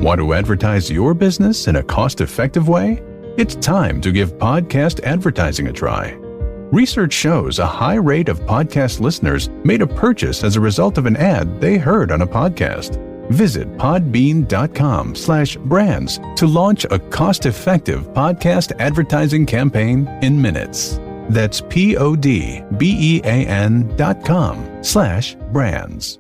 Want to advertise your business in a cost-effective way? It's time to give podcast advertising a try. Research shows a high rate of podcast listeners made a purchase as a result of an ad they heard on a podcast. Visit podbean.com/brands to launch a cost-effective podcast advertising campaign in minutes. That's podbean.com/brands.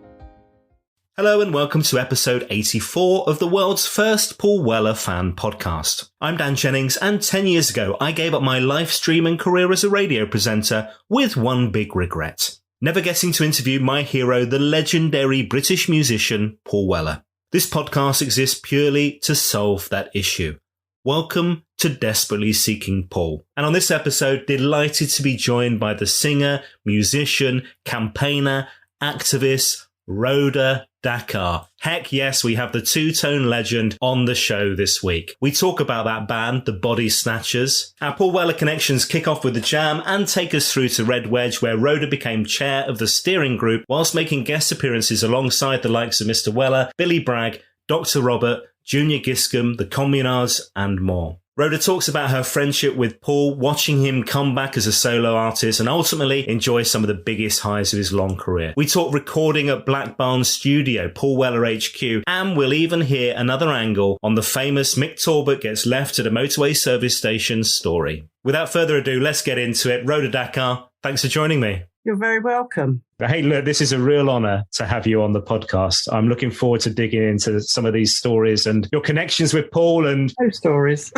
Hello and welcome to episode 84 of the world's first Paul Weller fan podcast. I'm Dan Jennings, and 10 years ago I gave up my live stream and career as a radio presenter with one big regret: never getting to interview my hero, the legendary British musician Paul Weller. This podcast exists purely to solve that issue. Welcome to Desperately Seeking Paul. And on this episode, delighted to be joined by the singer, musician, campaigner, activist, Rhoda Dakar. Heck yes, we have the two-tone legend on the show this week. We talk about that band, the Bodysnatchers. Our Paul Weller connections kick off with the Jam and take us through to Red Wedge, where Rhoda became chair of the steering group whilst making guest appearances alongside the likes of Mr. Weller, Billy Bragg, Dr. Robert, Junior Giscombe, The Communards, and more. Rhoda talks about her friendship with Paul, watching him come back as a solo artist and ultimately enjoy some of the biggest highs of his long career. We talk recording at Black Barn Studio, Paul Weller HQ, and we'll even hear another angle on the famous Mick Talbot gets left at a motorway service station story. Without further ado, let's get into it. Rhoda Dakar, thanks for joining me. You're very welcome. Hey, look, this is a real honour to have you on the podcast. I'm looking forward to digging into some of these stories and your connections with Paul and... No stories.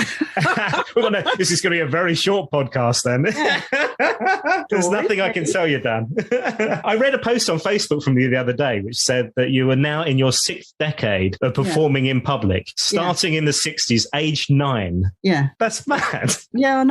This is going to be a very short podcast then. Yeah. There's nothing I can tell you, Dan. I read a post on Facebook from you the other day which said that you are now in your 6th decade of performing in public, starting in the 60s, age 9. Yeah. That's mad. Yeah,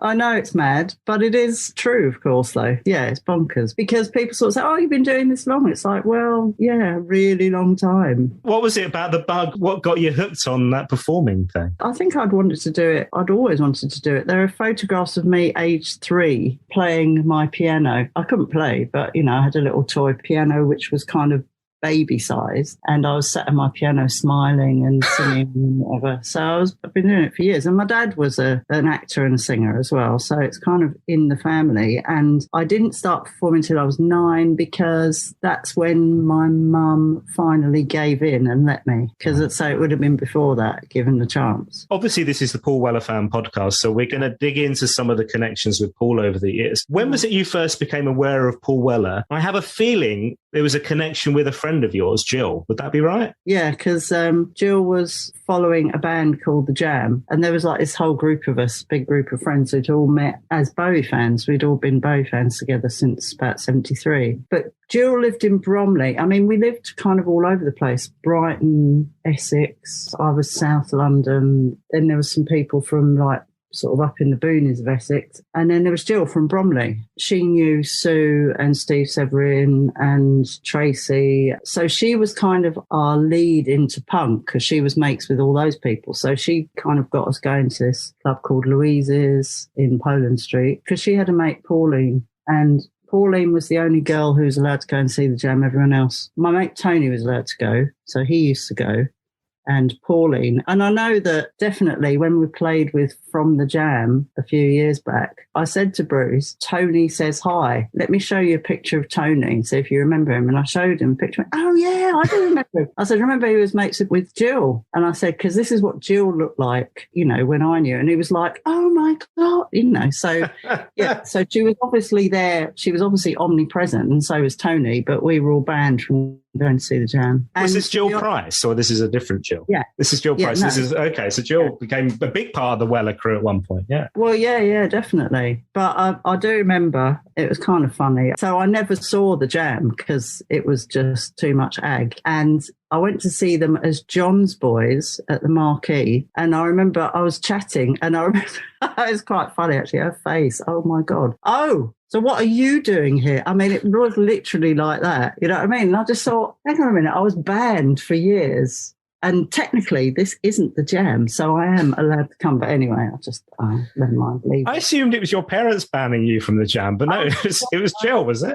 I know it's mad, but it is true, of course, though. Yeah, it's bonkers. Because people sort of say, oh, you've been doing this long. It's like, well, yeah, really long time. What was it about the bug? What got you hooked on that performing thing? I think I'd wanted to do it. I'd always wanted to do it. There are photographs of me aged 3 playing my piano. I couldn't play, but, I had a little toy piano, which was kind of baby size, and I was sat at my piano smiling and singing and whatever. So I've been doing it for years, and my dad was an actor and a singer as well, so it's kind of in the family. And I didn't start performing until I was 9 because that's when my mum finally gave in and let me, because it would have been before that, given the chance. Obviously this is the Paul Weller fan podcast, so we're going to dig into some of the connections with Paul over the years. When was it you first became aware of Paul Weller? I have a feeling there was a connection with a friend of yours, Jill. Would that be right? Yeah, because Jill was following a band called The Jam, and there was like this whole group of us, big group of friends who'd all met as Bowie fans. We'd all been Bowie fans together since about 73. But Jill lived in Bromley. I mean, we lived kind of all over the place. Brighton, Essex. I was South London. Then there was some people from like sort of up in the boonies of Essex. And then there was Jill from Bromley. She knew Sue and Steve Severin and Tracy. So she was kind of our lead into punk because she was mates with all those people. So she kind of got us going to this club called Louise's in Poland Street because she had a mate, Pauline. And Pauline was the only girl who was allowed to go and see the Jam. Everyone else. My mate Tony was allowed to go. So he used to go. And Pauline. And I know that definitely when we played with From the Jam a few years back, I said to Bruce, Tony says hi. Let me show you a picture of Tony and see if you remember him. And I showed him a picture. Oh, yeah, I do remember him. I said, remember he was mates with Jill? And I said, because this is what Jill looked like, when I knew. And he was like, oh, my God, So, yeah, so she was obviously there. She was obviously omnipresent, and so was Tony, but we were all banned from going to see the Jam. Was this Jill Price, or this is a different Jill? Yeah. This is Jill Price. No. This is okay. So Jill became a big part of the Weller crew at one point. Yeah. Well, yeah, definitely. But I do remember it was kind of funny. So I never saw the Jam because it was just too much ag. And I went to see them as John's Boys at the Marquee. And I remember I was chatting and I remember it was quite funny actually, her face. Oh my God. Oh, so what are you doing here? I mean, it was literally like that. You know what I mean? And I just thought, hang on a minute, I was banned for years. And technically, this isn't the Jam, so I am allowed to come. But anyway, never mind. Leave I assumed it was your parents banning you from the Jam, but no, it was Jill, was it?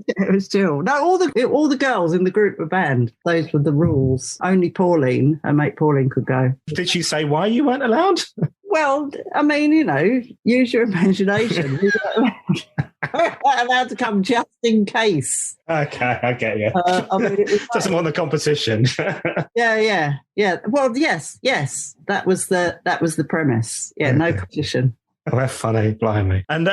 It was Jill. No, all the girls in the group were banned. Those were the rules. Only Pauline, her mate Pauline, could go. Did she say why you weren't allowed? Well, I mean, use your imagination. We're not allowed to come just in case. Okay, I get you. I mean, it was doesn't want the competition. Yeah. Well, yes. That was the premise. Yeah, no competition. Oh, that's funny, blimey. And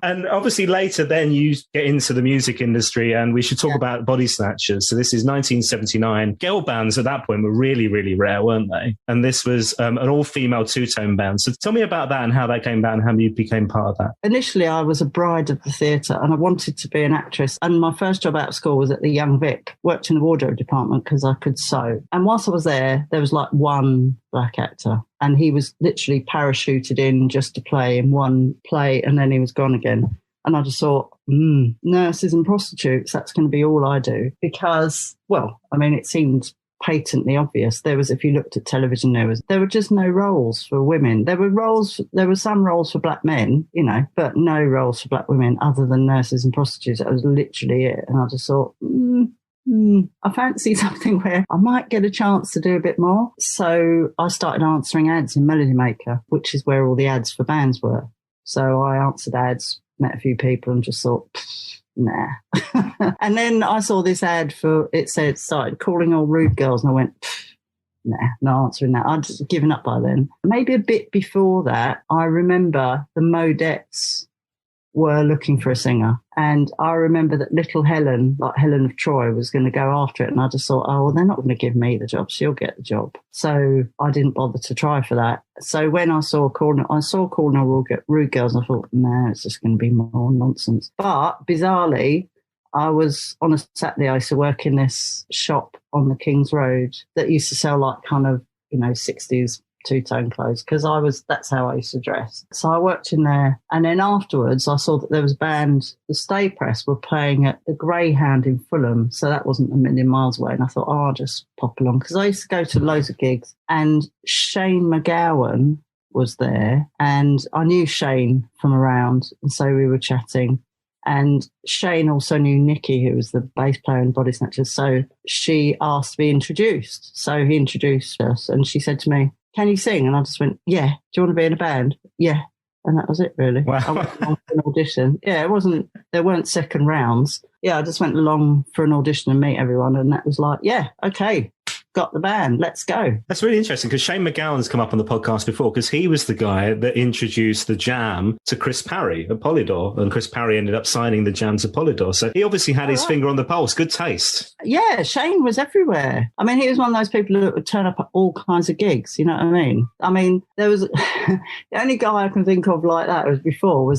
and obviously later then you get into the music industry, and we should talk about Bodysnatchers. So this is 1979. Girl bands at that point were really, really rare, weren't they? And this was an all-female two-tone band. So tell me about that and how that came about and how you became part of that. Initially, I was a bride of the theatre and I wanted to be an actress. And my first job out of school was at the Young Vic. Worked in the wardrobe department because I could sew. And whilst I was there was like one black actor. And he was literally parachuted in just to play in one play, and then he was gone again. And I just thought, nurses and prostitutes, that's going to be all I do. Because, well, I mean, it seemed patently obvious. If you looked at television, there were just no roles for women. There were some roles for black men, but no roles for black women other than nurses and prostitutes. That was literally it. And I just thought, I fancy something where I might get a chance to do a bit more. So I started answering ads in Melody Maker, which is where all the ads for bands were. So I answered ads, met a few people and just thought, nah. And then I saw this ad started calling all rude girls, and I went, nah, not answering that. I'd just given up by then. Maybe a bit before that, I remember the Modettes were looking for a singer. And I remember that little Helen, like Helen of Troy, was going to go after it. And I just thought, oh, well, they're not going to give me the job. She'll get the job. So I didn't bother to try for that. So when I saw Calling All Rude Girls, I thought, no, it's just going to be more nonsense. But bizarrely, I was on a Saturday, I used to work in this shop on the King's Road that used to sell like kind of, 60s two-tone clothes, because that's how I used to dress. So I worked in there, and then afterwards I saw that there was a band, the Stay Press, were playing at the Greyhound in Fulham, so that wasn't a million miles away, and I thought, I'll just pop along, because I used to go to loads of gigs, and Shane McGowan was there, and I knew Shane from around, and so we were chatting. And Shane also knew Nikki, who was the bass player in Bodysnatchers, so she asked to be introduced. So he introduced us, and she said to me, can you sing? And I just went, yeah. Do you want to be in a band? Yeah. And that was it, really. Wow. I went along for an audition. Yeah, there weren't second rounds. Yeah, I just went along for an audition and meet everyone. And that was like, yeah, okay, got the band, let's go. That's really interesting, because Shane McGowan's come up on the podcast before, because he was the guy that introduced the Jam to Chris Parry at Polydor, and Chris Parry ended up signing the Jam to Polydor. So he obviously had his finger on the pulse. Good taste. Yeah, Shane was everywhere. I mean, he was one of those people that would turn up at all kinds of gigs, you know what I mean? I mean, there was the only guy I can think of like that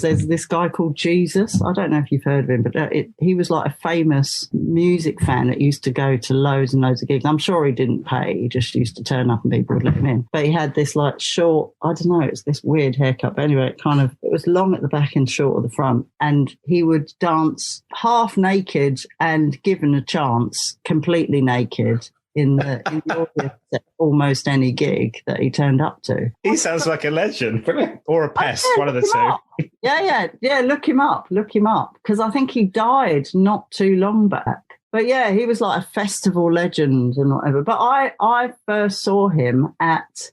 there's this guy called Jesus. I don't know if you've heard of him, but he was like a famous music fan that used to go to loads and loads of gigs. I'm sure he didn't pay. He just used to turn up and people would let him in. But he had this like short, I don't know, it's this weird haircut. But anyway, it was long at the back and short at the front. And he would dance half naked and, given a chance, completely naked in the audience at almost any gig that he turned up to. He sounds like a legend. Or a pest, one of the two. Yeah, look him up. Because I think he died not too long back. But yeah, he was like a festival legend and whatever. But I first saw him at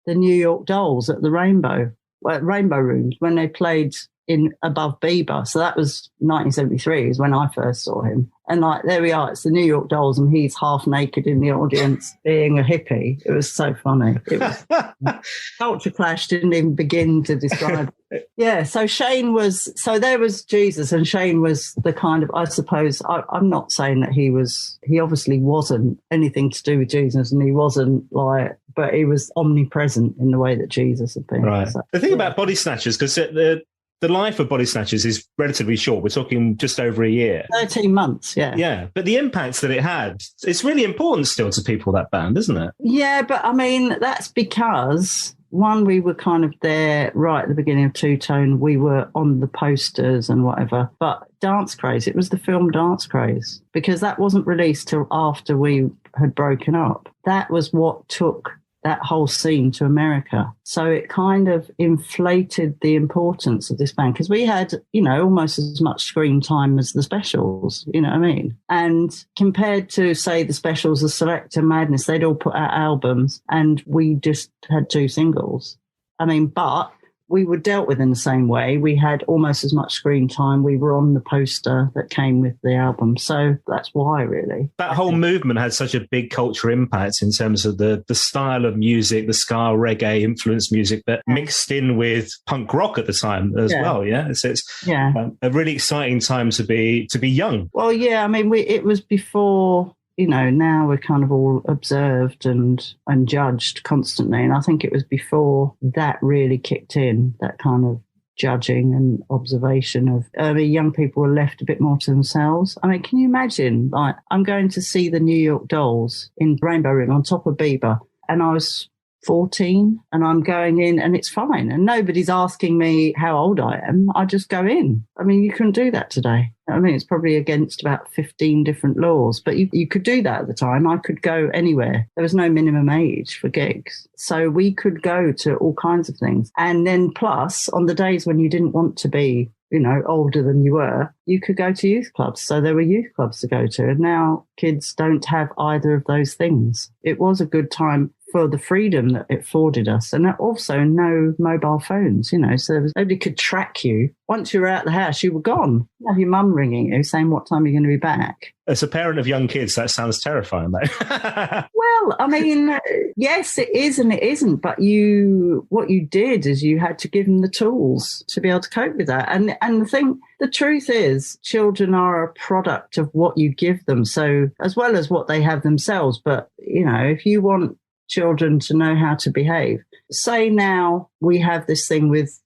the New York Dolls at the Rainbow Rooms when they played in above Bieber. So that was 1973 is when I first saw him. And like, there we are, it's the New York Dolls and he's half naked in the audience being a hippie. It was so funny. It was Culture Clash didn't even begin to describe it. Yeah, so there was Jesus, and Shane was the kind of, I suppose, I'm not saying that he obviously wasn't anything to do with Jesus, and he wasn't like, but he was omnipresent in the way that Jesus had been. Right. So, the thing about Bodysnatchers, because the life of Bodysnatchers is relatively short. We're talking just over a year. 13 months, yeah. Yeah, but the impacts that it had, it's really important still to people, that band, isn't it? Yeah, but I mean, that's because, one, we were kind of there right at the beginning of Two Tone. We were on the posters and whatever. But Dance Craze, it was the film Dance Craze, because that wasn't released till after we had broken up. That was what took that whole scene to America. So it kind of inflated the importance of this band, because we had, almost as much screen time as the Specials, you know what I mean? And compared to, say, the Specials, the Selector, Madness, they'd all put out albums and we just had 2 singles. I mean, but we were dealt with in the same way. We had almost as much screen time. We were on the poster that came with the album. So that's why, really. That whole movement had such a big cultural impact in terms of the style of music, the ska, reggae influenced music that mixed in with punk rock at the time as well. Yeah. It's a really exciting time to be young. Well, yeah. I mean, it was before... now we're kind of all observed and judged constantly. And I think it was before that really kicked in, that kind of judging and observation of young people were left a bit more to themselves. I mean, can you imagine, like, I'm going to see the New York Dolls in Rainbow Room on top of Bieber, and I was 14 and I'm going in and it's fine. And nobody's asking me how old I am. I just go in. I mean, you couldn't do that today. I mean, it's probably against about 15 different laws, but you could do that at the time. I could go anywhere. There was no minimum age for gigs. So we could go to all kinds of things. And then plus, on the days when you didn't want to be, older than you were, you could go to youth clubs. So there were youth clubs to go to. And now kids don't have either of those things. It was a good time for the freedom that it afforded us. And also no mobile phones, so nobody could track you. Once you were out the house, you were gone. You have your mum ringing you saying what time you're going to be back. As a parent of young kids, that sounds terrifying, though. Well, I mean, yes, it is and it isn't. But what you did is you had to give them the tools to be able to cope with that. And the truth is, children are a product of what you give them. So as well as what they have themselves. But, if you want children to know how to behave, say now we have this thing with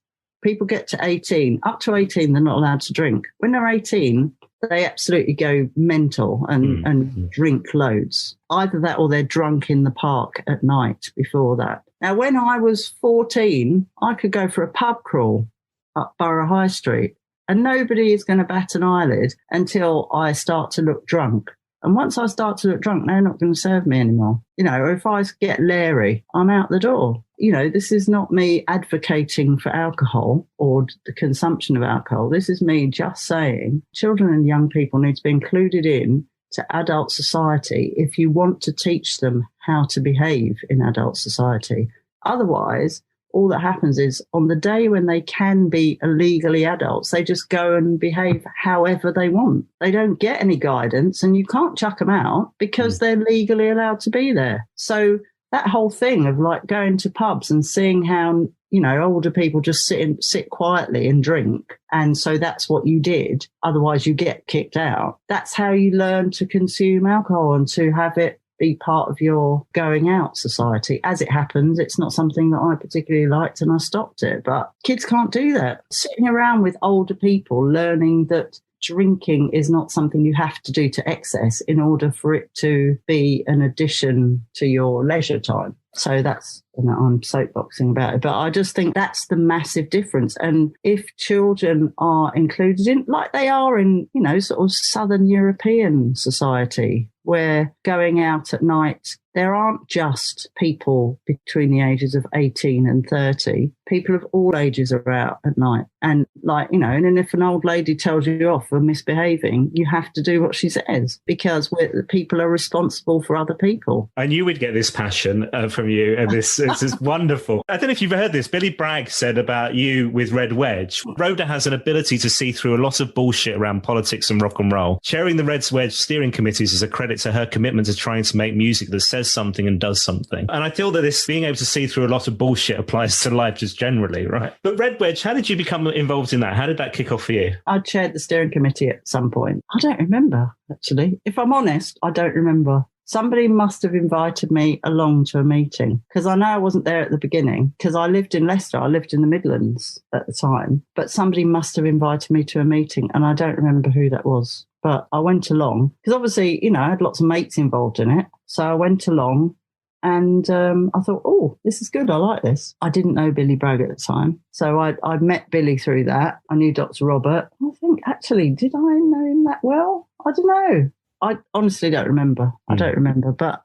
people get to 18, up to 18, they're not allowed to drink. When they're 18, they absolutely go mental and drink loads. Either that or they're drunk in the park at night before that. Now, when I was 14, I could go for a pub crawl up Borough High Street and nobody is going to bat an eyelid until I start to look drunk. And once I start to look drunk, they're not going to serve me anymore. Or if I get leery, I'm out the door. This is not me advocating for alcohol or the consumption of alcohol. This is me just saying children and young people need to be included in to adult society if you want to teach them how to behave in adult society. Otherwise, all that happens is on the day when they can be illegally adults, they just go and behave however they want. They don't get any guidance and you can't chuck them out because they're legally allowed to be there. So that whole thing of like going to pubs and seeing how, older people just sit quietly and drink. And so that's what you did. Otherwise you get kicked out. That's how you learn to consume alcohol and to have it be part of your going out society. As it happens, it's not something that I particularly liked and I stopped it. But kids can't do that. Sitting around with older people learning that drinking is not something you have to do to excess in order for it to be an addition to your leisure time. So that's, I'm soapboxing about it, but I just think that's the massive difference. And if children are included in, like they are in, sort of Southern European society, where going out at night, there aren't just people between the ages of 18 and 30. People of all ages are out at night. And and if an old lady tells you off for misbehaving, you have to do what she says because people are responsible for other people. I knew we'd get this passion from you, and this is wonderful. I don't know if you've heard this. Billy Bragg said about you with Red Wedge, Rhoda has an ability to see through a lot of bullshit around politics and rock and roll. Chairing the Red Wedge steering committees is a credit to her commitment to trying to make music that says something and does something. And I feel that this being able to see through a lot of bullshit applies to life just generally, right? But Red Wedge, how did you become involved in that? How did that kick off for you? I chaired the steering committee at some point. I don't remember, actually. If I'm honest, I don't remember. Somebody must have invited me along to a meeting because I know I wasn't there at the beginning because I lived in Leicester. I lived in the Midlands at the time, but somebody must have invited me to a meeting and I don't remember who that was. But I went along because obviously, I had lots of mates involved in it. So I went along and I thought, oh, this is good. I like this. I didn't know Billy Bragg at the time. So I met Billy through that. I knew Dr. Robert. I think, actually, did I know him that well? I don't know. I honestly don't remember. I don't remember. But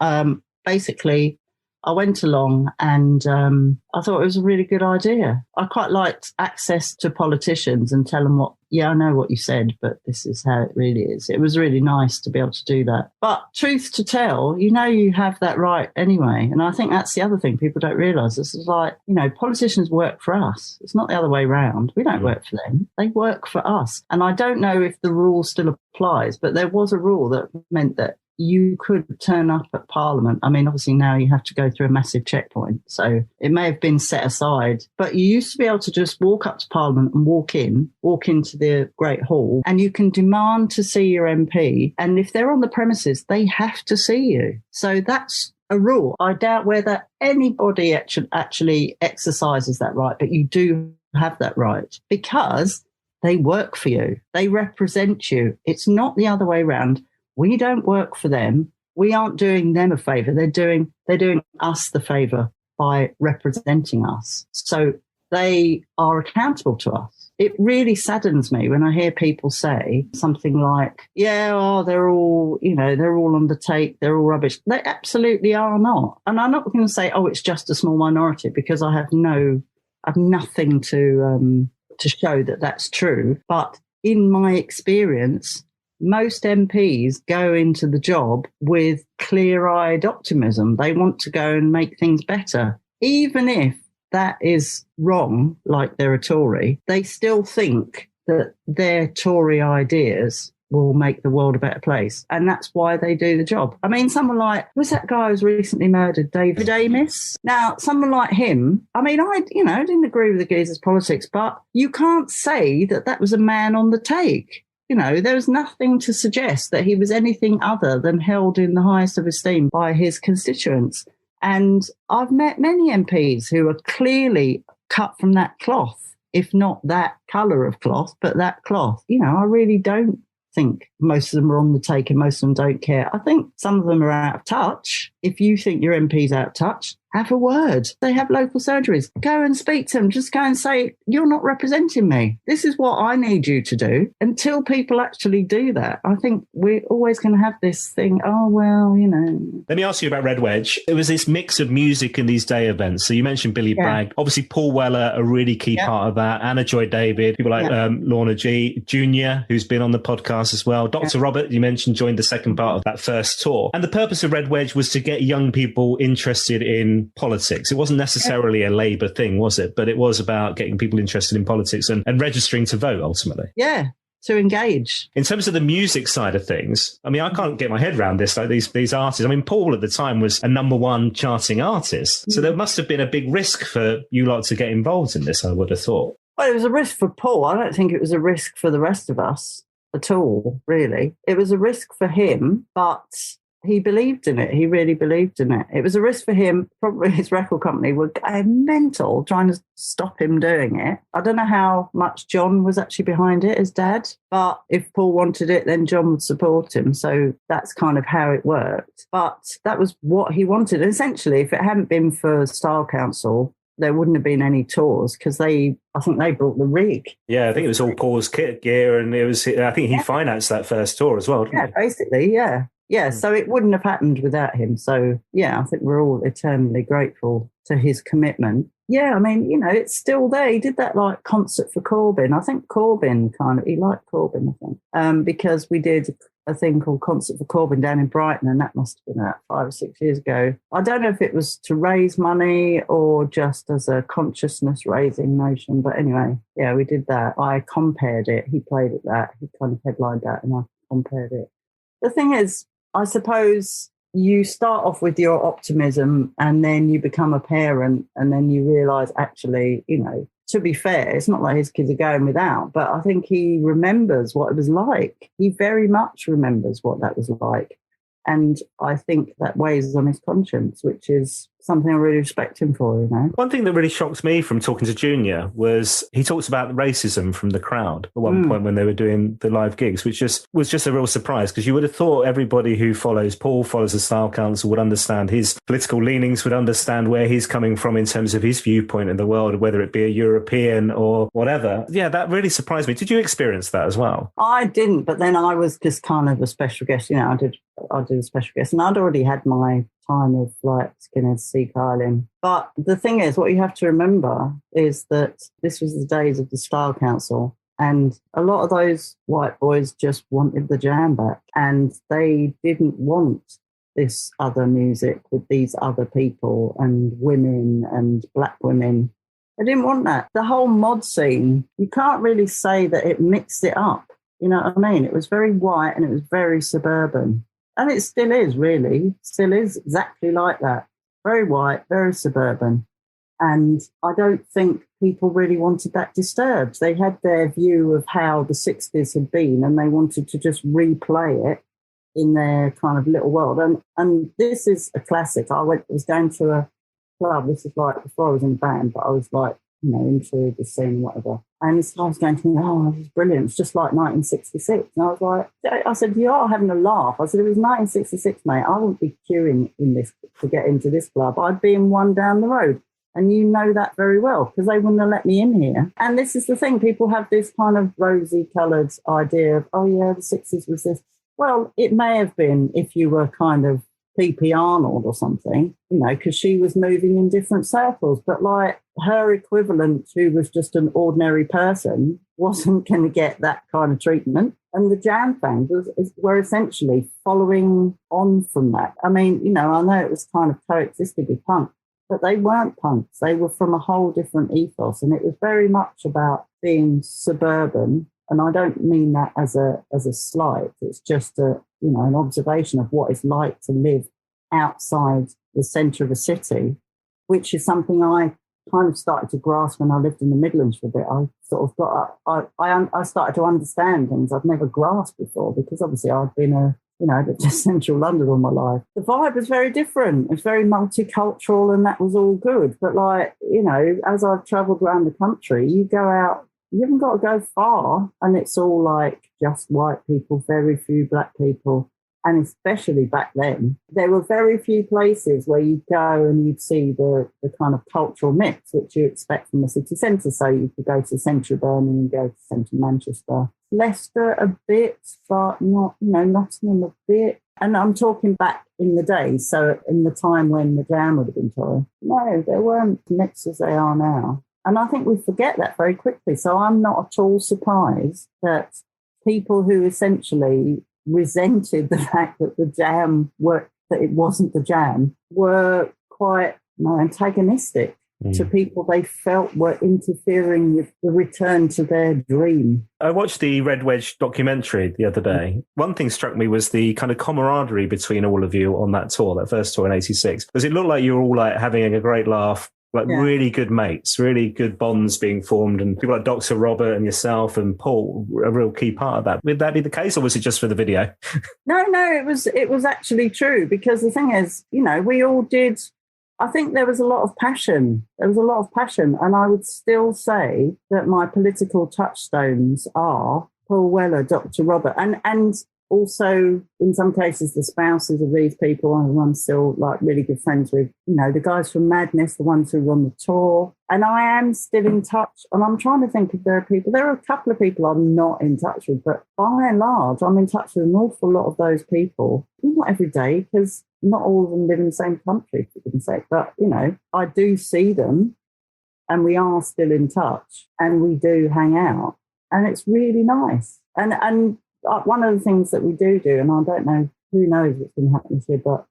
basically, I went along and I thought it was a really good idea. I quite liked access to politicians and tell them I know what you said, but this is how it really is. It was really nice to be able to do that. But truth to tell, you have that right anyway. And I think that's the other thing people don't realise. This is like, politicians work for us. It's not the other way round. We don't work for them. They work for us. And I don't know if the rule still applies, but there was a rule that meant that you could turn up at Parliament. I mean, obviously now you have to go through a massive checkpoint, so it may have been set aside. But you used to be able to just walk up to Parliament and walk into the Great Hall, and you can demand to see your MP. And if they're on the premises, they have to see you. So that's a rule. I doubt whether anybody actually exercises that right, but you do have that right because they work for you. They represent you. It's not the other way around. We don't work for them. We aren't doing them a favour. They're doing us the favour by representing us. So they are accountable to us. It really saddens me when I hear people say something like, they're all on the take, they're all rubbish. They absolutely are not. And I'm not going to say, it's just a small minority, because I have nothing to show that that's true. But in my experience, most MPs go into the job with clear-eyed optimism. They want to go and make things better. Even if that is wrong, like they're a Tory, they still think that their Tory ideas will make the world a better place. And that's why they do the job. I mean, someone like, who's that guy who was recently murdered, David Amis? Now, someone like him, I mean, I didn't agree with the geezer's politics, but you can't say that was a man on the take. There was nothing to suggest that he was anything other than held in the highest of esteem by his constituents. And I've met many MPs who are clearly cut from that cloth, if not that colour of cloth, but that cloth. I really don't think most of them are on the take and most of them don't care. I think some of them are out of touch. If you think your MP's out of touch, have a word. They have local surgeries. Go and speak to them. Just go and say, you're not representing me. This is what I need you to do. Until people actually do that, I think we're always going to have this thing, Let me ask you about Red Wedge. It was this mix of music in these day events. So you mentioned Billy Bragg. Obviously, Paul Weller, a really key part of that. Anna Joy David, people like Lorna Gee, Junior, who's been on the podcast as well. Dr. Robert, you mentioned, joined the second part of that first tour. And the purpose of Red Wedge was to get young people interested in politics. It wasn't necessarily a Labour thing, was it? But it was about getting people interested in politics and registering to vote, ultimately. Yeah, to engage. In terms of the music side of things, I mean, I can't get my head around this, like these artists. I mean, Paul at the time was a #1 charting artist. So there must have been a big risk for you lot to get involved in this, I would have thought. Well, it was a risk for Paul. I don't think it was a risk for the rest of us at all, really. It was a risk for him, but he believed in it. He really believed in it. It was a risk for him. Probably his record company were mental trying to stop him doing it. I don't know how much John was actually behind it, his dad. But if Paul wanted it, then John would support him. So that's kind of how it worked. But that was what he wanted. And essentially, if it hadn't been for Style Council, there wouldn't have been any tours because I think they brought the rig. Yeah, I think it was all Paul's kit gear, and I think he financed that first tour as well, didn't he? Basically, yeah. Yeah, so it wouldn't have happened without him. So, yeah, I think we're all eternally grateful to his commitment. Yeah, I mean, it's still there. He did that, concert for Corbyn. I think Corbyn he liked Corbyn, I think, because we did a thing called Concert for Corbyn down in Brighton, and that must have been about 5 or 6 years ago. I don't know if it was to raise money or just as a consciousness-raising notion, but anyway, yeah, we did that. I compared it. He played at that. He kind of headlined that, and I compared it. The thing is, I suppose you start off with your optimism and then you become a parent and then you realise, actually, to be fair, it's not like his kids are going without, but I think he remembers what it was like. He very much remembers what that was like. And I think that weighs on his conscience, which is something I really respect him for, you know. One thing that really shocked me from talking to Junior was he talks about the racism from the crowd at one point when they were doing the live gigs, which was just a real surprise, because you would have thought everybody who follows Paul, follows the Style Council, would understand his political leanings, would understand where he's coming from in terms of his viewpoint in the world, whether it be a European or whatever. Yeah, that really surprised me. Did you experience that as well? I didn't, but then I was just kind of a special guest. You know, I did a special guest, and I'd already had my time of like Skinhead Sea Island. But the thing is, what you have to remember is that this was the days of the Style Council, and a lot of those white boys just wanted the Jam back, and they didn't want this other music with these other people and women and black women. They didn't want that. The whole mod scene, you can't really say that it mixed it up. You know what I mean? It was very white and it was very suburban. And it still is, really. Still is exactly like that. Very white, very suburban. And I don't think people really wanted that disturbed. They had their view of how the 60s had been, and they wanted to just replay it in their kind of little world. And this is a classic. I was going to a club. This is like before I was in a band, but I was like, you know, into the scene, whatever. And this guy was going to me, oh, this is brilliant. It's just like 1966. And I was like, I said, you are having a laugh. I said, it was 1966, mate. I wouldn't be queuing in this to get into this club. I'd be in one down the road. And you know that very well, because they wouldn't have let me in here. And this is the thing. People have this kind of rosy-coloured idea of, oh, yeah, the 60s was this. Well, it may have been if you were kind of P.P. Arnold or something, you know, because she was moving in different circles. But like her equivalent, who was just an ordinary person, wasn't going to get that kind of treatment. And the Jam fans were essentially following on from that. I mean, you know, I know it was kind of coexisted with punk, but they weren't punks. They were from a whole different ethos. And it was very much about being suburban. And I don't mean that as a slight. It's just an observation of what it's like to live outside the centre of a city, which is something I kind of started to grasp when I lived in the Midlands for a bit. I sort of I started to understand things I'd never grasped before, because obviously I'd been just central London all my life. The vibe was very different. It was very multicultural, and that was all good. But like, you know, as I've travelled around the country, you go out, you haven't got to go far, and it's all like just white people, very few black people. And especially back then, there were very few places where you'd go and you'd see the kind of cultural mix, which you expect from the city centre. So you could go to central Birmingham, go to central Manchester, Leicester a bit, but not, you know, Nottingham a bit. And I'm talking back in the day, so in the time when the Jam would have been touring. No, there weren't mixed as they are now. And I think we forget that very quickly. So I'm not at all surprised that people who essentially resented the fact that the Jam that it wasn't the Jam, were quite antagonistic to people they felt were interfering with the return to their dream. I watched the Red Wedge documentary the other day. One thing struck me was the kind of camaraderie between all of you on that tour, that first tour in '86, because it looked like you were all like having a great laugh. Really good mates, really good bonds being formed, and people like Dr. Robert and yourself and Paul were a real key part of that. Would that be the case, or was it just for the video? No, it was actually true, because the thing is, you know, we all did. I think there was a lot of passion. And I would still say that my political touchstones are Paul Weller, Dr. Robert, and also, in some cases, the spouses of these people I'm still like really good friends with. You know, the guys from Madness, the ones who were on the tour. And I am still in touch. And I'm trying to think if there are a couple of people I'm not in touch with, but by and large, I'm in touch with an awful lot of those people. Not every day, because not all of them live in the same country, for goodness sake. But, you know, I do see them, and we are still in touch, and we do hang out. And it's really nice. And one of the things that we do, and I don't know, who knows what's going to happen here, but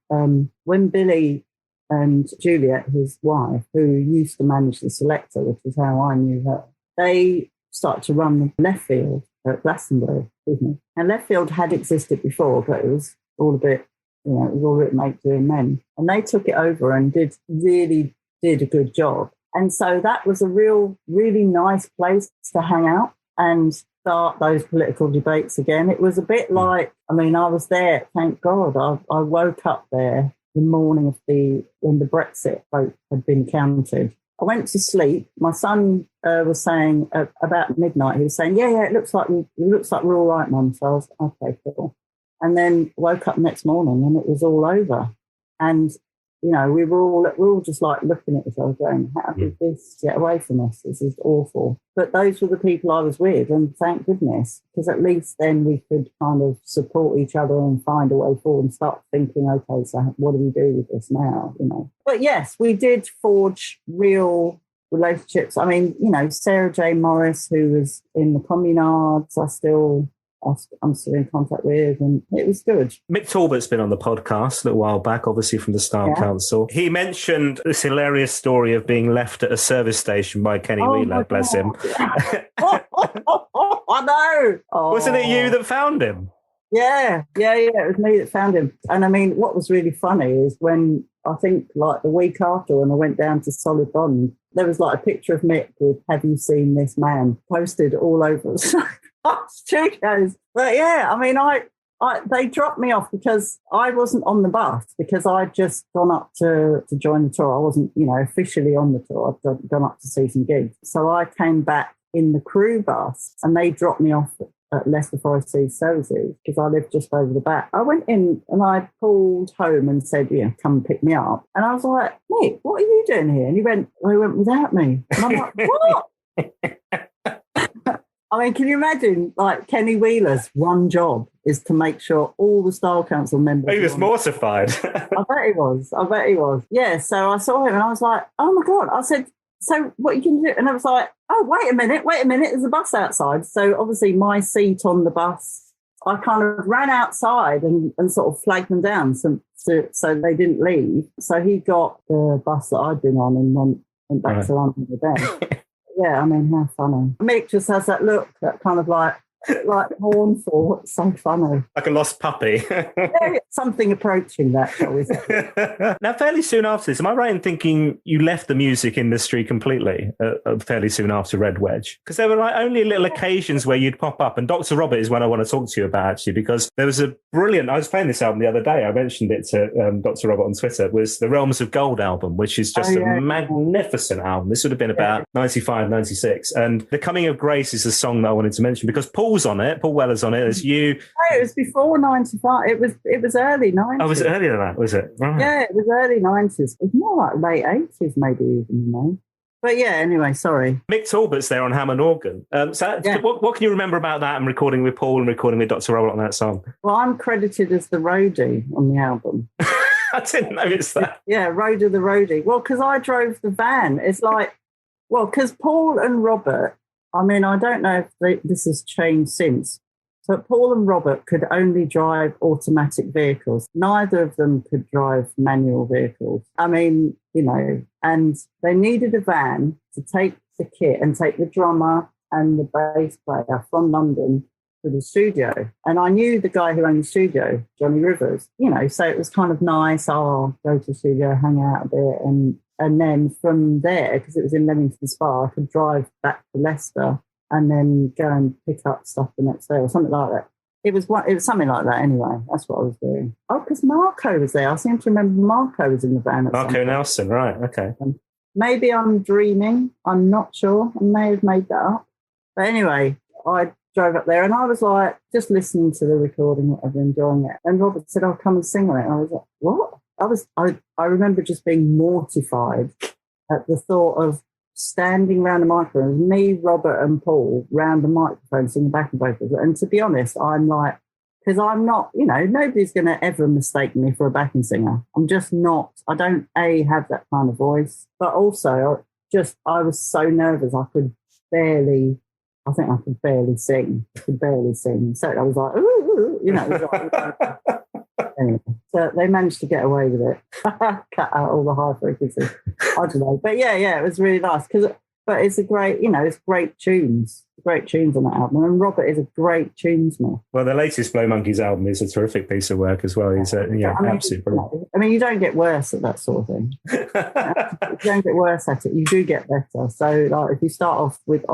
when Billy and Juliet, his wife, who used to manage the Selector, which is how I knew her, they started to run the Left Field at Glastonbury, didn't it? And Left Field had existed before, but it was all a bit, you know, it was all written make doing men. And they took it over and really did a good job. And so that was a really nice place to hang out and start those political debates again. It was a bit like, I mean, I was there, thank God. I woke up there the morning of when the Brexit vote had been counted. I went to sleep. My son was saying about midnight, he was saying, yeah, it looks like we're all right, Mum. So I was, okay, cool. And then woke up next morning and it was all over. And, you know, we were all just like looking at each other going, how did this get away from us? This is awful. But those were the people I was with, and thank goodness, because at least then we could kind of support each other and find a way forward and start thinking, okay, so what do we do with this now, you know? But yes, we did forge real relationships. I mean, you know, Sarah J. Morris, who was in the Communards, I'm still in contact with, and it was good. Mick Talbot's been on the podcast a little while back, obviously from the Style Council. He mentioned this hilarious story of being left at a service station by Kenny Wheeler, bless him. I know. Wasn't it you that found him? Yeah, it was me that found him. And I mean, what was really funny is when, I think like the week after, when I went down to Solid Bond, there was like a picture of Mick with, have you seen this man, posted all over studios. But yeah, I mean, they dropped me off because I wasn't on the bus, because I'd just gone up to join the tour. I wasn't, you know, officially on the tour. I'd gone up to see some gigs. So I came back in the crew bus and they dropped me off at Leicester Forest Sea Services because I lived just over the back. I went in and I called home and said, yeah, come pick me up. And I was like, Nick, what are you doing here? And he went without me. And I'm like, what? I mean, can you imagine, like, Kenny Wheeler's one job is to make sure all the Style Council members... He was mortified. I bet he was. Yeah, so I saw him and I was like, oh, my God. I said, so what are you going to do? And I was like, oh, wait a minute, there's a bus outside. So obviously my seat on the bus, I kind of ran outside and sort of flagged them down so they didn't leave. So he got the bus that I'd been on and went back to London with them. Yeah, I mean, how funny. Mick just has that look, that kind of like mournful. It's so funny. Like a lost puppy. Yeah, something approaching that, shall we say. Now, fairly soon after this, am I right in thinking you left the music industry completely fairly soon after Red Wedge? Because there were like only little occasions where you'd pop up, and Dr. Robert is one I want to talk to you about, actually, because there was a brilliant, I was playing this album the other day, I mentioned it to Dr. Robert on Twitter, was the Realms of Gold album, which is just a magnificent album. This would have been about 95, 96. And The Coming of Grace is the song that I wanted to mention because Paul Weller's on it, there's you. No, it was before 95. It was early 90s. Oh, was it earlier than that, was it? Right. Yeah, it was early 90s. It was more like late 80s, maybe even, you know. But yeah, anyway, sorry. Mick Talbot's there on Hammond organ. What can you remember about that and recording with Paul and recording with Dr. Robert on that song? Well, I'm credited as the roadie on the album. I didn't notice that. Yeah, Rhoda the roadie. Well, because I drove the van. It's like, well, because Paul and Robert, I mean, I don't know if this has changed since, but Paul and Robert could only drive automatic vehicles. Neither of them could drive manual vehicles. I mean, you know, and they needed a van to take the kit and take the drummer and the bass player from London to the studio. And I knew the guy who owned the studio, Johnny Rivers, you know, so it was kind of nice. Oh, go to the studio, hang out a bit. And then from there, because it was in Leamington Spa, I could drive back to Leicester and then go and pick up stuff the next day or something like that. It was something like that anyway. That's what I was doing. Oh, because Marco was there. I seem to remember Marco was in the van. Marco Nelson, right, okay. Maybe I'm dreaming. I'm not sure. I may have made that up. But anyway, I drove up there and I was like, just listening to the recording, whatever, enjoying it. And Robert said, oh, come and sing on it. And I was like, what? I remember just being mortified at the thought of standing around the microphone, me, Robert and Paul, round the microphone singing backing vocals. And to be honest, I'm like, because I'm not, you know, nobody's going to ever mistake me for a backing singer. I'm just not. I don't, have that kind of voice. But also, I was so nervous I could barely sing. So I was like, ooh, you know. It was like, anyway, so they managed to get away with it. Cut out all the high frequency. I don't know. But yeah, it was really nice. But it's it's great tunes. Great tunes on that album. And Robert is a great tunesman. Well, the latest Blow Monkeys album is a terrific piece of work as well. He's absolutely brilliant. I mean, you don't get worse at that sort of thing. don't get worse at it, you do get better. So like if you start off with,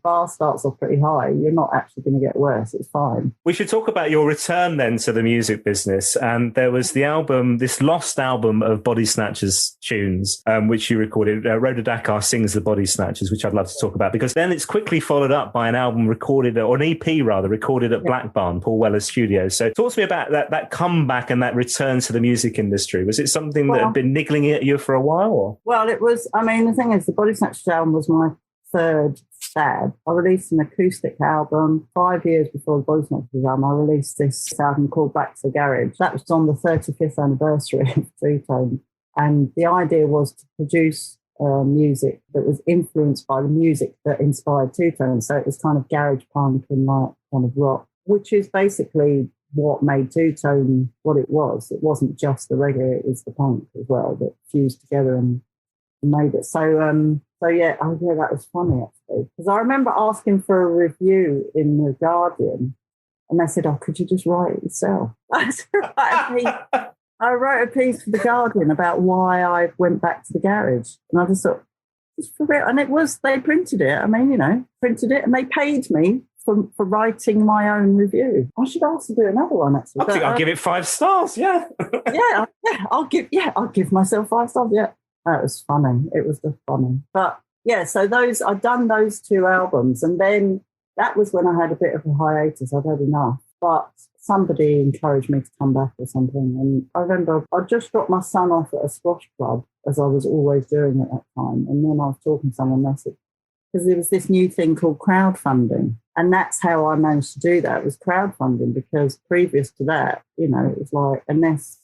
bar starts off pretty high, you're not actually going to get worse. It's fine. We should talk about your return then to the music business. And there was the album, this lost album of Bodysnatchers tunes, which you recorded. Rhoda Dakar sings the Bodysnatchers, which I'd love to talk about, because then it's quickly followed up by an album recorded, or an EP rather, recorded at Black Barn, Paul Weller's studio. So talk to me about that comeback and that return to the music industry. Was it something that had been niggling at you for a while? Or? Well, it was, the thing is, the Bodysnatchers album was my third stab. I released an acoustic album 5 years before the Bodysnatchers album. I released this album called Back to the Garage. That was on the 35th anniversary of Two Tone. And the idea was to produce music that was influenced by the music that inspired Two Tone. So it was kind of garage punk and like kind of rock, which is basically what made Two Tone what it was. It wasn't just the reggae, it was the punk as well that fused together and made it. So yeah, that was funny actually, because I remember asking for a review in the Guardian, and they said, "Oh, could you just write it yourself?" I wrote a piece for the Guardian about why I went back to the garage, and I just thought, just for real. And it was, they printed it. Printed it, and they paid me for writing my own review. I should also do another one actually. I think I'll give it 5 stars. Yeah. I'll give myself 5 stars. Yeah. That was funny. It was just funny. But yeah, so I'd done those 2 albums, and then that was when I had a bit of a hiatus. I'd had enough. But somebody encouraged me to come back or something. And I remember I just dropped my son off at a squash club, as I was always doing at that time. And then I was talking to someone, and I said, because there was this new thing called crowdfunding. And that's how I managed to do that, was crowdfunding, because previous to that, it was like, unless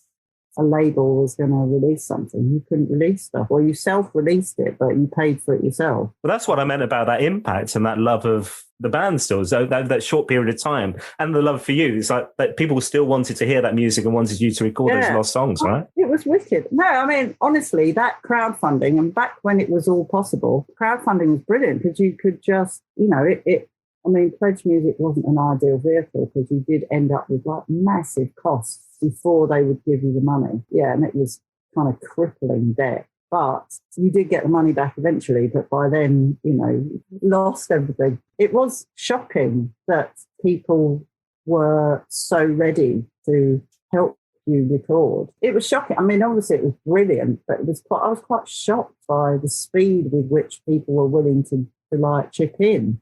a label was going to release something, you couldn't release stuff, or you self-released it, but you paid for it yourself. Well, that's what I meant about that impact and that love of the band still, so that short period of time, and the love for you. It's like that people still wanted to hear that music and wanted you to record those lost songs, right? It was wicked. No, honestly, that crowdfunding, and back when it was all possible, crowdfunding was brilliant, because you could just, Pledge Music wasn't an ideal vehicle, because you did end up with like massive costs before they would give you the money. Yeah, and it was kind of crippling debt. But you did get the money back eventually, but by then, you lost everything. It was shocking that people were so ready to help you record. It was shocking. Obviously it was brilliant, but I was quite shocked by the speed with which people were willing to like chip in.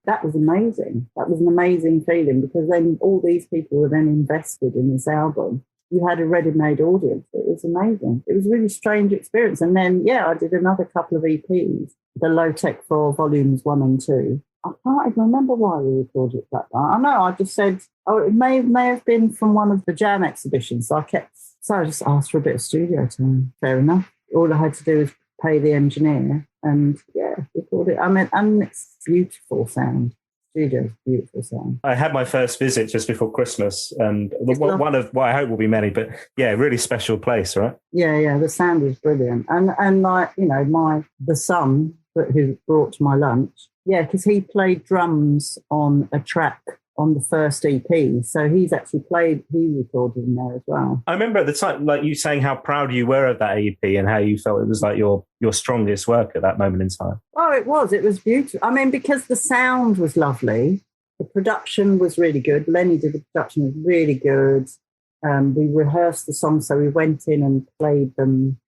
That was amazing. That was an amazing feeling, because then all these people were then invested in this album. You had a ready-made audience. It was amazing. It was a really strange experience. And then, I did another couple of EPs, the LoTek Four Volumes 1 and 2. I can't even remember why we recorded that. I know, I just said, it may have been from one of the Jam exhibitions. So I just asked for a bit of studio time. Fair enough. All I had to do was pay the engineer and, record it. And it's beautiful sound. Studio's beautiful sound. I had my first visit just before Christmas, and one of what I hope will be many, but really special place, right? Yeah, the sound was brilliant. And like, the son who brought to my lunch, because he played drums on a track on the first EP. So he recorded in there as well. I remember at the time, like you saying how proud you were of that EP and how you felt it was like your strongest work at that moment in time. Oh, it was beautiful. Because the sound was lovely. The production was really good. Lenny did the production, was really good. We rehearsed the songs, so we went in and played them,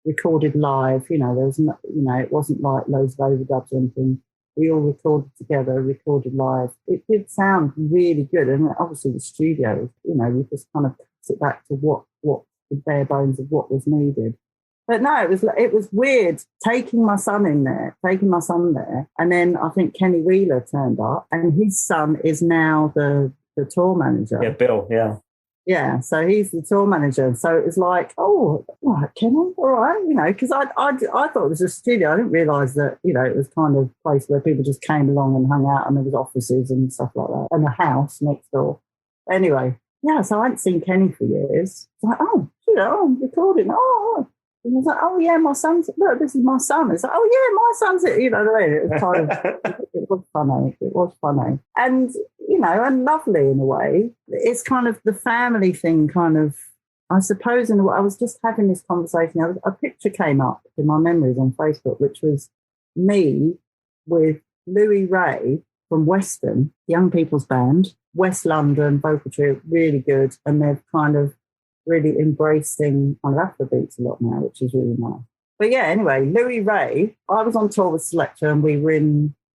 recorded live. There was it wasn't like loads of overdubs or anything. We all recorded together, recorded live. It did sound really good. And obviously the studio, we just kind of took it back to what the bare bones of what was needed. But no, it was weird taking my son there. And then I think Kenny Wheeler turned up, and his son is now the tour manager. Yeah, Bill, yeah. Yeah, so he's the tour manager. So it was like, oh, all right, Kenny, all right, because I thought it was a studio. I didn't realise that, it was kind of a place where people just came along and hung out, and there was offices and stuff like that, and a house next door. Anyway, so I hadn't seen Kenny for years. It's like, I'm recording. Oh, and he was like, oh, yeah, my son's, look, this is my son. It's like, oh, yeah, my son's it. What I mean? It was kind of, it was funny. And, and lovely in a way. It's kind of the family thing kind of I suppose I was just having this conversation. A picture came up in my memories on Facebook, which was me with Louis Ray from Weston, young people's band, West London, vocal trio, really good. And they've kind of really embracing kind of Afrobeats a lot now, which is really nice. But yeah, anyway, Louis Ray, I was on tour with Selector and we were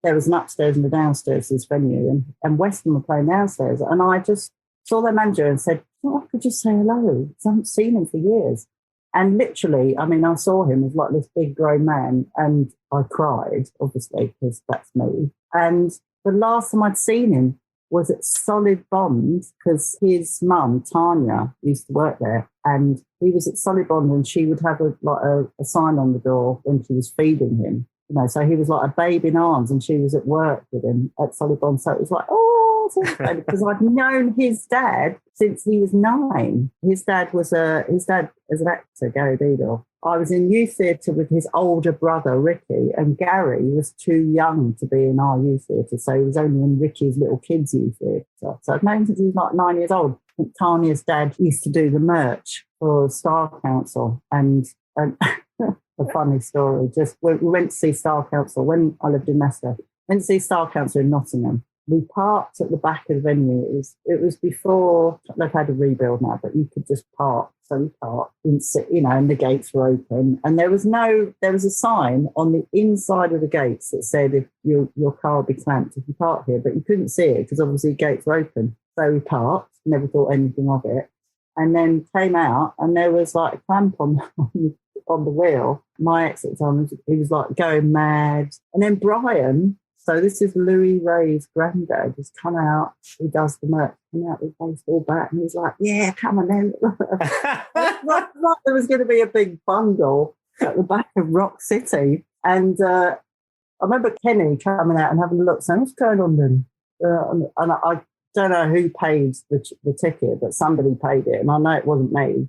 there was an upstairs and a downstairs this venue and Weston were playing downstairs. And I just saw their manager and said, I could just say hello. I haven't seen him for years. And literally, I mean, I saw him as like this big grown man and I cried, obviously, because that's me. And the last time I'd seen him was at Solid Bond because his mum, Tanya, used to work there. And he was at Solid Bond and she would have a sign on the door when she was feeding him. You know, so he was like a babe in arms and she was at work with him at Solid Bond. So it was like, because I'd known his dad since he was 9. His dad as an actor, Gary Beadle. I was in youth theatre with his older brother, Ricky, and Gary was too young to be in our youth theatre, so he was only in Ricky's little kids' youth theatre. So I've known him since he was like 9 years old. I think Tanya's dad used to do the merch for Star Council, and a funny story. Just we went to see Star Council when I lived in Leicester. Went to see Star Council in Nottingham. We parked at the back of the venue. It was before they've had a rebuild now, but you could just park. So we parked, and the gates were open. And there was a sign on the inside of the gates that said if your car will be clamped if you park here, but you couldn't see it because obviously the gates were open. So we parked, never thought anything of it, and then came out and there was like a clamp on the wheel. My ex at the time, he was like going mad. And then Brian, so this is Louis Ray's granddad, has come out, he does the merch, come out with baseball bat, and he's like, yeah, come on then. like there was going to be a big bundle at the back of Rock City. And I remember Kenny coming out and having a look, saying, what's going on then? And I don't know who paid the ticket, but somebody paid it. And I know it wasn't me.